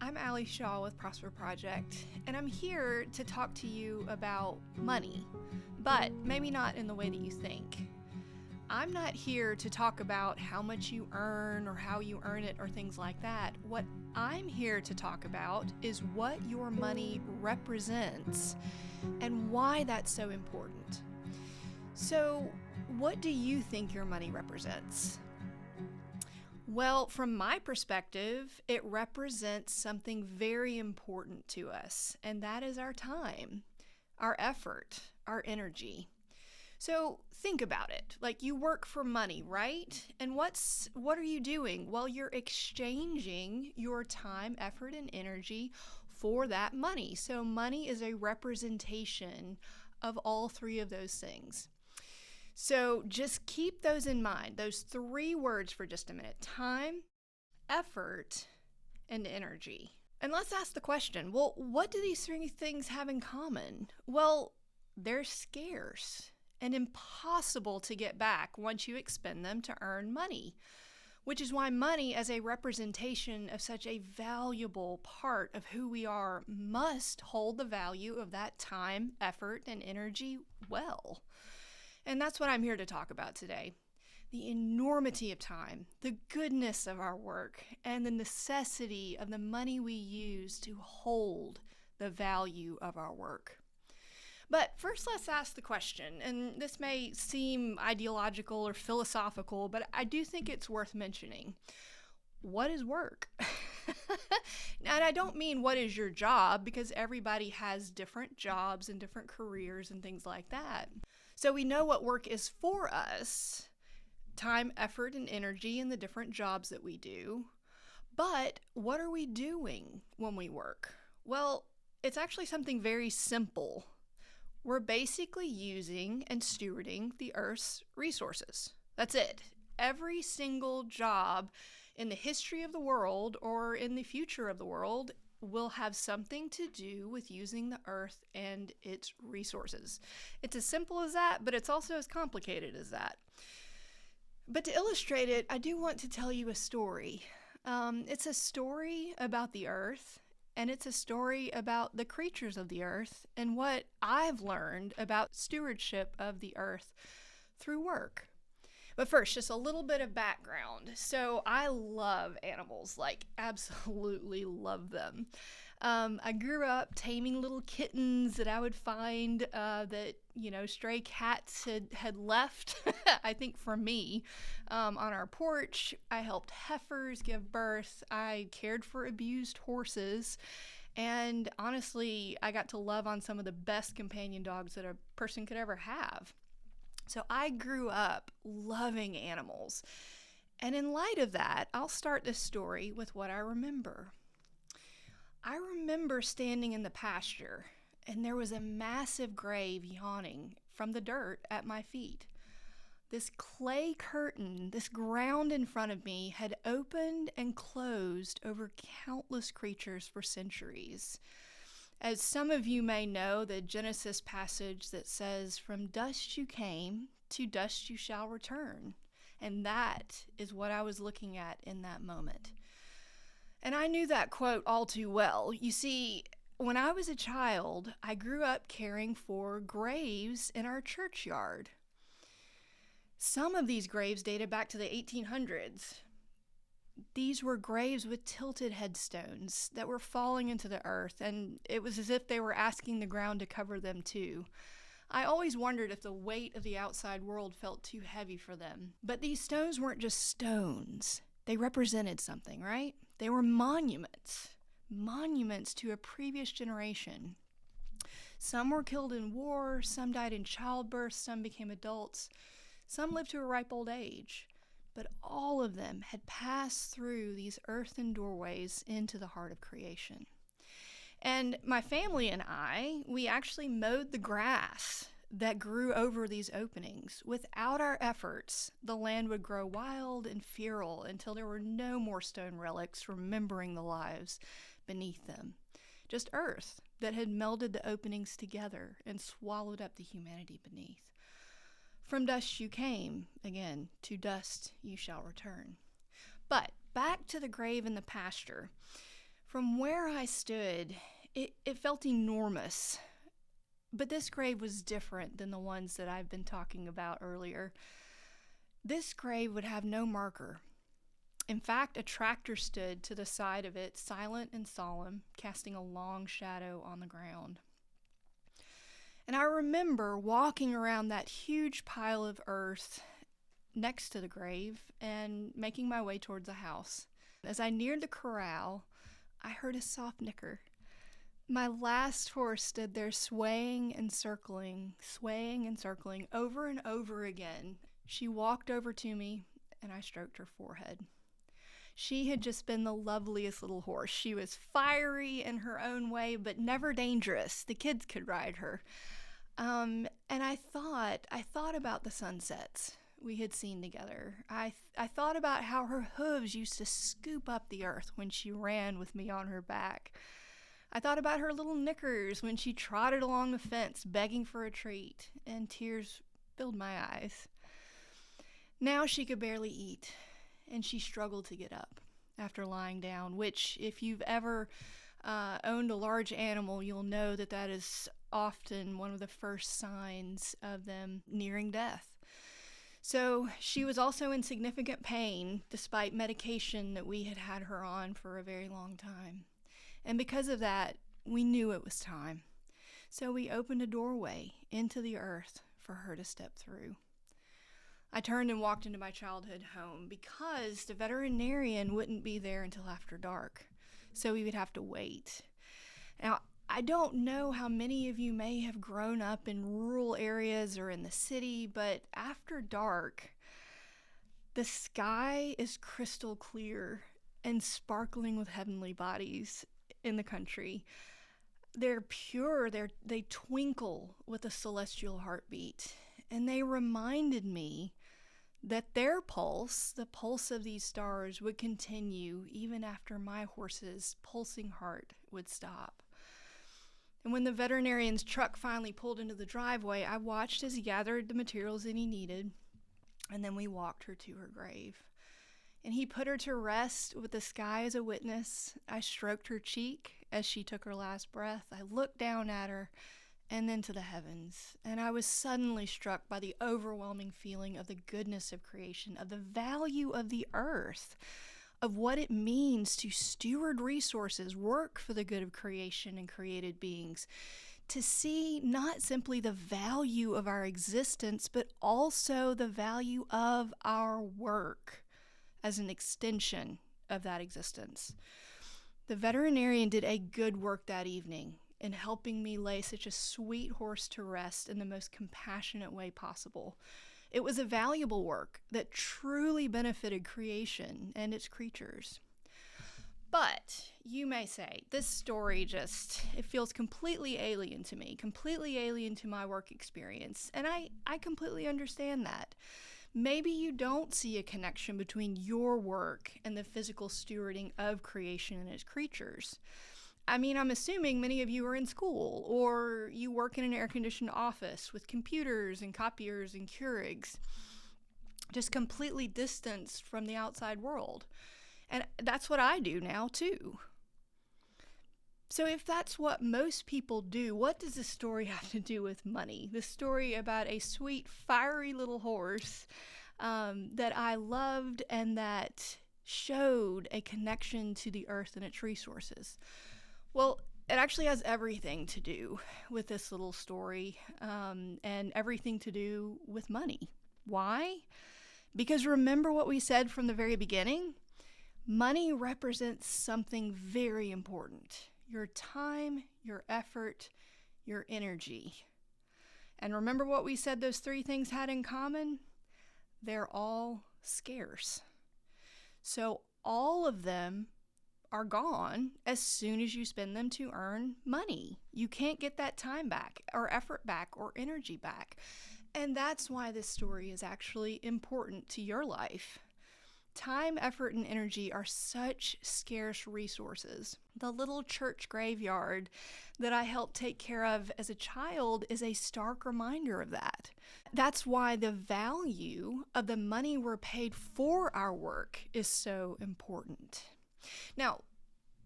I'm Alli with Pasture Project, and I'm here to talk to you about money, but maybe not in the way that you think. I'm not here to talk about how much you earn or how you earn it or things like that. What I'm here to talk about is what your money represents and why that's so important. So, what do you think your money represents? Well, from my perspective, it represents something very important to us, and that is our time, our effort, our energy. So think about it. Like, you work for money, right? And what are you doing? Well, you're exchanging your time, effort, and energy for that money. So money is a representation of all three of those things. So just keep those in mind, those three words for just a minute: time, effort, and energy. And let's ask the question, well, what do these three things have in common? Well, they're scarce and impossible to get back once you expend them to earn money, which is why money, as a representation of such a valuable part of who we are, must hold the value of that time, effort, and energy well. And that's what I'm here to talk about today. The enormity of time, the goodness of our work, and the necessity of the money we use to hold the value of our work. But first, let's ask the question, and this may seem ideological or philosophical, but I do think it's worth mentioning. What is work? And I don't mean what is your job, because everybody has different jobs and different careers and things like that. So we know what work is for us: time, effort, and energy in the different jobs that we do. But what are we doing when we work? Well, it's actually something very simple. We're basically using and stewarding the Earth's resources. That's it. Every single job in the history of the world or in the future of the world will have something to do with using the Earth and its resources. It's as simple as that, but it's also as complicated as that. But to illustrate it, I do want to tell you a story. It's a story about the Earth, and it's a story about the creatures of the Earth and what I've learned about stewardship of the Earth through work. But first, just a little bit of background. So I love animals, like absolutely love them. I grew up taming little kittens that I would find that, stray cats had left, I think for me, on our porch. I helped heifers give birth. I cared for abused horses. And honestly, I got to love on some of the best companion dogs that a person could ever have. So I grew up loving animals. And in light of that, I'll start this story with what I remember. I remember standing in the pasture, and there was a massive grave yawning from the dirt at my feet. This clay curtain, this ground in front of me, had opened and closed over countless creatures for centuries. As some of you may know, the Genesis passage that says, "From dust you came, to dust you shall return." And that is what I was looking at in that moment. And I knew that quote all too well. You see, when I was a child, I grew up caring for graves in our churchyard. Some of these graves dated back to the 1800s. These were graves with tilted headstones that were falling into the earth, and it was as if they were asking the ground to cover them too. I always wondered if the weight of the outside world felt too heavy for them. But these stones weren't just stones. They represented something, right? They were monuments to a previous generation. Some were killed in war, some died in childbirth, some became adults, some lived to a ripe old age. But all of them had passed through these earthen doorways into the heart of creation. And my family and we actually mowed the grass that grew over these openings. Without our efforts, the land would grow wild and feral until there were no more stone relics remembering the lives beneath them. Just earth that had melded the openings together and swallowed up the humanity beneath. From dust you came, again, to dust you shall return. But back to the grave in the pasture. From where I stood, it felt enormous. But this grave was different than the ones that I've been talking about earlier. This grave would have no marker. In fact, a tractor stood to the side of it, silent and solemn, casting a long shadow on the ground. And I remember walking around that huge pile of earth next to the grave and making my way towards the house. As I neared the corral, I heard a soft nicker. My last horse stood there swaying and circling over and over again. She walked over to me, and I stroked her forehead. She had just been the loveliest little horse. She was fiery in her own way, but never dangerous. The kids could ride her. And I thought about the sunsets we had seen together. I thought about how her hooves used to scoop up the earth when she ran with me on her back. I thought about her little knickers when she trotted along the fence begging for a treat, and tears filled my eyes. Now she could barely eat, and she struggled to get up after lying down, which, if you've ever owned a large animal, you'll know that is often one of the first signs of them nearing death. So she was also in significant pain despite medication that we had her on for a very long time. And because of that, we knew it was time. So we opened a doorway into the earth for her to step through. I turned and walked into my childhood home because the veterinarian wouldn't be there until after dark. So we would have to wait. Now, I don't know how many of you may have grown up in rural areas or in the city, but after dark, the sky is crystal clear and sparkling with heavenly bodies in the country. They're pure, they twinkle with a celestial heartbeat, and they reminded me that their pulse, the pulse of these stars, would continue even after my horse's pulsing heart would stop. And when the veterinarian's truck finally pulled into the driveway, I watched as he gathered the materials that he needed, and then we walked her to her grave. And he put her to rest with the sky as a witness. I stroked her cheek as she took her last breath. I looked down at her and then to the heavens. And I was suddenly struck by the overwhelming feeling of the goodness of creation, of the value of the earth, of what it means to steward resources, work for the good of creation and created beings, to see not simply the value of our existence, but also the value of our work as an extension of that existence. The veterinarian did a good work that evening in helping me lay such a sweet horse to rest in the most compassionate way possible. It was a valuable work that truly benefited creation and its creatures. But you may say, this story it feels completely alien to me, completely alien to my work experience, and I completely understand that. Maybe you don't see a connection between your work and the physical stewarding of creation and its creatures. I mean, I'm assuming many of you are in school, or you work in an air-conditioned office with computers and copiers and Keurigs, just completely distanced from the outside world. And that's what I do now, too. So if that's what most people do, what does this story have to do with money? The story about a sweet, fiery little horse that I loved and that showed a connection to the earth and its resources. Well, it actually has everything to do with this little story and everything to do with money. Why? Because remember what we said from the very beginning? Money represents something very important. Your time, your effort, your energy. And remember what we said those three things had in common? They're all scarce. So all of them are gone as soon as you spend them to earn money. You can't get that time back, or effort back, or energy back. And that's why this story is actually important to your life. Time, effort, and energy are such scarce resources. The little church graveyard that I helped take care of as a child is a stark reminder of that. That's why the value of the money we're paid for our work is so important. Now,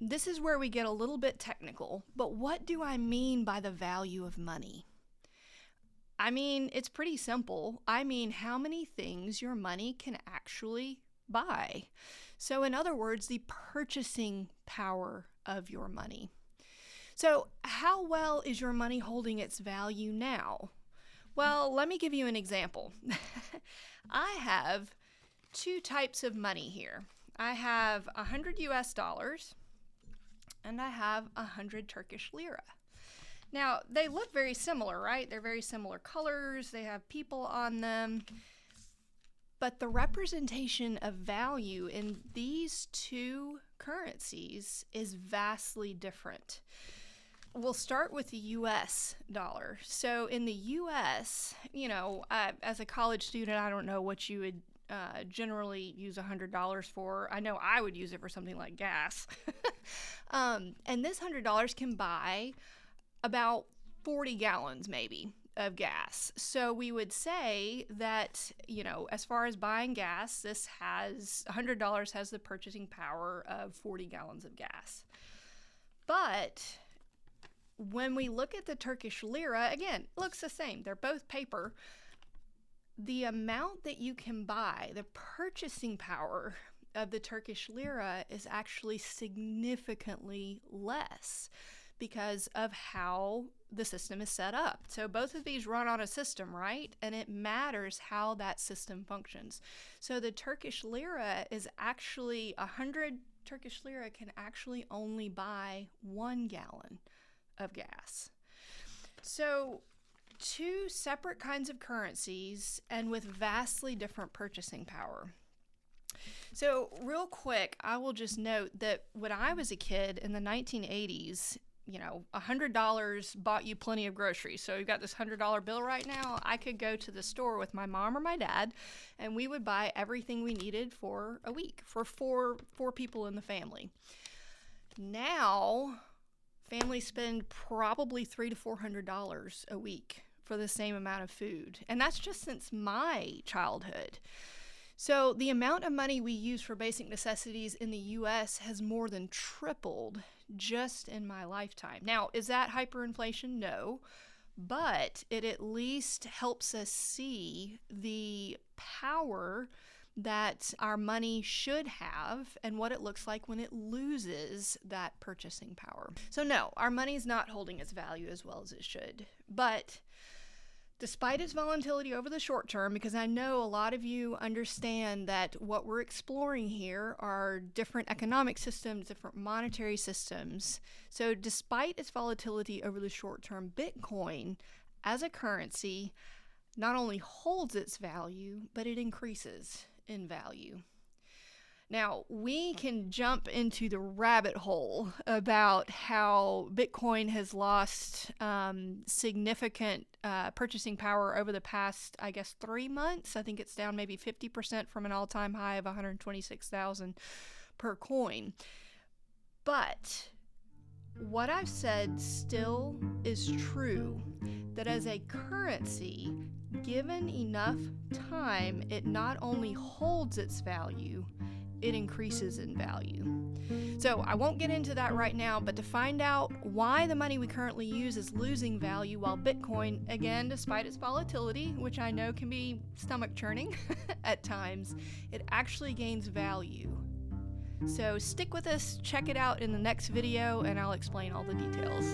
this is where we get a little bit technical, but what do I mean by the value of money? I mean, it's pretty simple. I mean, how many things your money can actually buy. So in other words, the purchasing power of your money. So how well is your money holding its value now? Well, let me give you an example. I have two types of money here. I have 100 US dollars and I have 100 Turkish lira. Now, they look very similar, right? They're very similar colors. They have people on them. But the representation of value in these two currencies is vastly different. We'll start with the US dollar. So in the US, as a college student, I don't know what you would generally use $100 for. I know I would use it for something like gas. And this $100 can buy about 40 gallons maybe of gas. So we would say that, as far as buying gas, this has $100 has the purchasing power of 40 gallons of gas. But when we look at the Turkish lira, again, it looks the same. They're both paper. The amount that you can buy, the purchasing power of the Turkish lira is actually significantly less because of how the system is set up. So both of these run on a system, right? And it matters how that system functions. So the Turkish lira is actually 100 Turkish lira can actually only buy 1 gallon of gas. So two separate kinds of currencies and with vastly different purchasing power. So real quick, I will just note that when I was a kid in the 1980s, $100 bought you plenty of groceries. So you've got this $100 bill right now. I could go to the store with my mom or my dad, and we would buy everything we needed for a week for four people in the family. Now, families spend probably $300 to $400 a week for the same amount of food. And that's just since my childhood. So the amount of money we use for basic necessities in the U.S. has more than tripled just in my lifetime. Now, is that hyperinflation? No. But it at least helps us see the power that our money should have and what it looks like when it loses that purchasing power. So no, our money is not holding its value as well as it should. But despite its volatility over the short term, because I know a lot of you understand that what we're exploring here are different economic systems, different monetary systems. So despite its volatility over the short term, Bitcoin as a currency not only holds its value, but it increases in value. Now, we can jump into the rabbit hole about how Bitcoin has lost significant purchasing power over the past, 3 months. I think it's down maybe 50% from an all-time high of 126,000 per coin. But what I've said still is true, that as a currency, given enough time, it not only holds its value, it increases in value. So I won't get into that right now, but to find out why the money we currently use is losing value while Bitcoin, again, despite its volatility, which I know can be stomach churning at times, it actually gains value. So stick with us, check it out in the next video, and I'll explain all the details.